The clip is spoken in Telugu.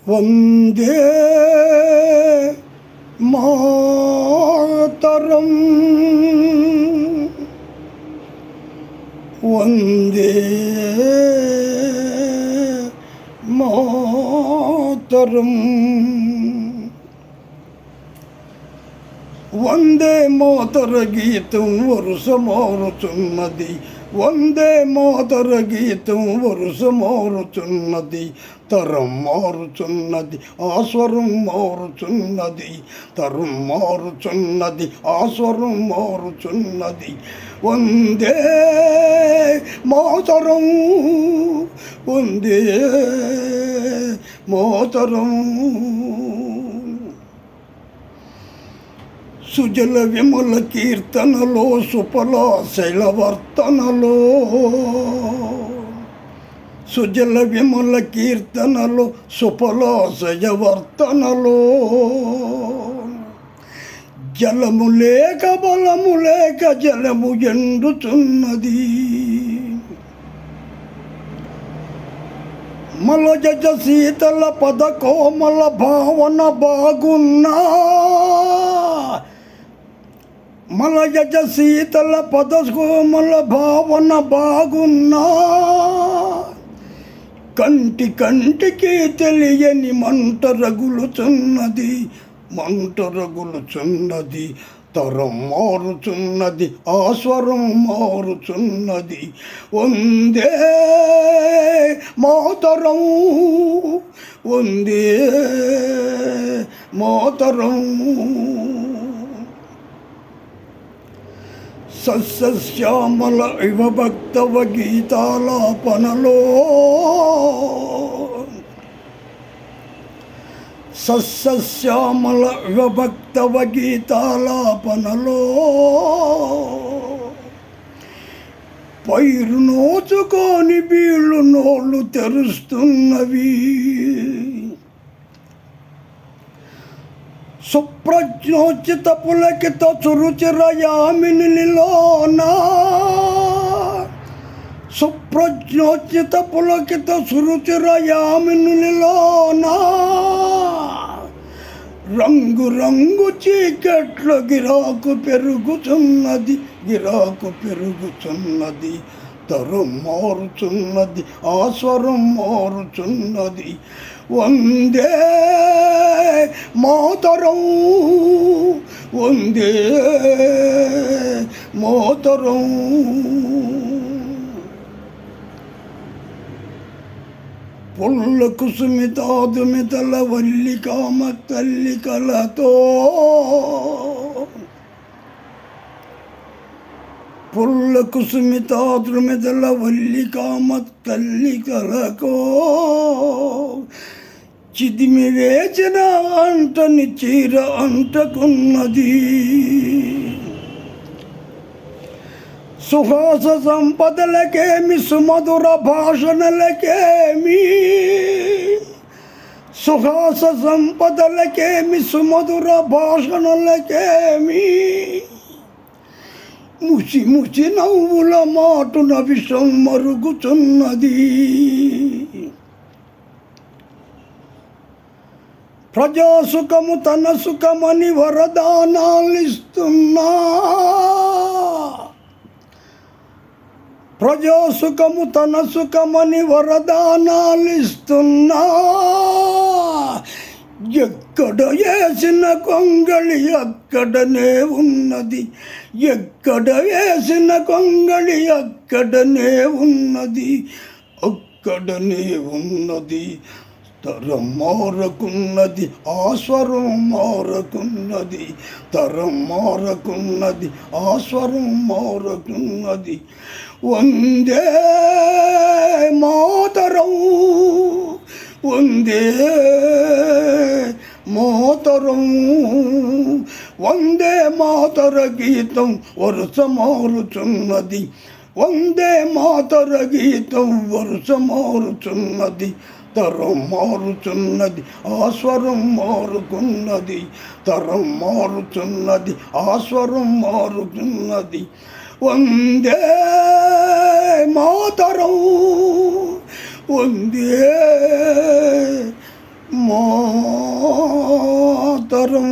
వందే మాతరం వందే మాతరం వందే మాతర గీతం వరుస మారుచున్నది వందే మాతర గీతం వరుస మారుచున్నది తరం మారుచున్నది ఆస్వరం మారుచున్నది తరం మారుచున్నది ఆస్వరం మారుచున్నది వందే మాతరం వందే మాతరం సుజల విమల కీర్తనలో సుఫల శైలవర్తనలో సుజల విమల కీర్తనలో సుఫల శైలవర్తనలో జలము లేక బలము లేక జలము ఎండుచున్నది మలజ శీతల పద కోమల భావన బాగున్నా మలయజ శీతల పద కోమల భావన బాగున్నా కంటి కంటికి తెలియని మంట రగులుచున్నది మంట రగులుచున్నది తరం మారుచున్నది ఆస్వరం మారుచున్నది వందే మాతరం వందే మాతరం సస్యశ్యామల ఇవ భక్తవ గీతాలాపనలో సస్యశ్యామల ఇవ భక్తవ గీతాలాపనలో పైరు నోచుకొని బీళ్ళు నోళ్ళు తెరుస్తున్నవి సుప్రజ్ఞోచిత పులకిత చురుచిరయామినిలోనా సుప్రజ్ఞోచిత పులకిత చురుచిరయామినిలోనా రంగు రంగు చీకట్లో గిరాకు పెరుగుచున్నది గిరాకు పెరుగుచున్నది తరం మారుచున్నది ఆస్వరం మారుచున్నది వందే మాతరం వందే మాతరం పుల్ల కుసుమితాదుమితల వల్లికామ తల్లికలతో పుల్ల కుసుమితాద్రుమితల వల్లికామ తల్లికలకో చిదిమి వేచిన అంటని చీర అంటకున్నది సుహాస సంపదలకేమి సుమధుర భాషణలకేమి సుహాస సంపదలకేమి సుమధుర భాషణలకేమి ముసి ముసి నవ్వుల మాటున విషం మరుగుచున్నది ప్రజాసుఖము తన సుఖమని వరదానాలిస్తున్నా ప్రజాసుఖము తన సుఖమని వరదానాలిస్తున్నా ఎక్కడ వేసిన కొంగళి అక్కడనే ఉన్నది ఎక్కడ వేసిన కొంగళి అక్కడనే ఉన్నది అక్కడనే ఉన్నది తరం మారకున్నది ఆస్వరం మారకున్నది తరం మారకున్నది ఆస్వరం మారకున్నది వందే మాతరం వందే మాతరం వందే మాతర గీతం వరుస మారుచున్నది వందే మాతర గీతం వరుస మారుచున్నది తరం మారుచున్నది ఆస్వరం మారుకున్నది తరం మారుచున్నది ఆస్వరం మారుకున్నది వందే మాతరం వందే మా తరం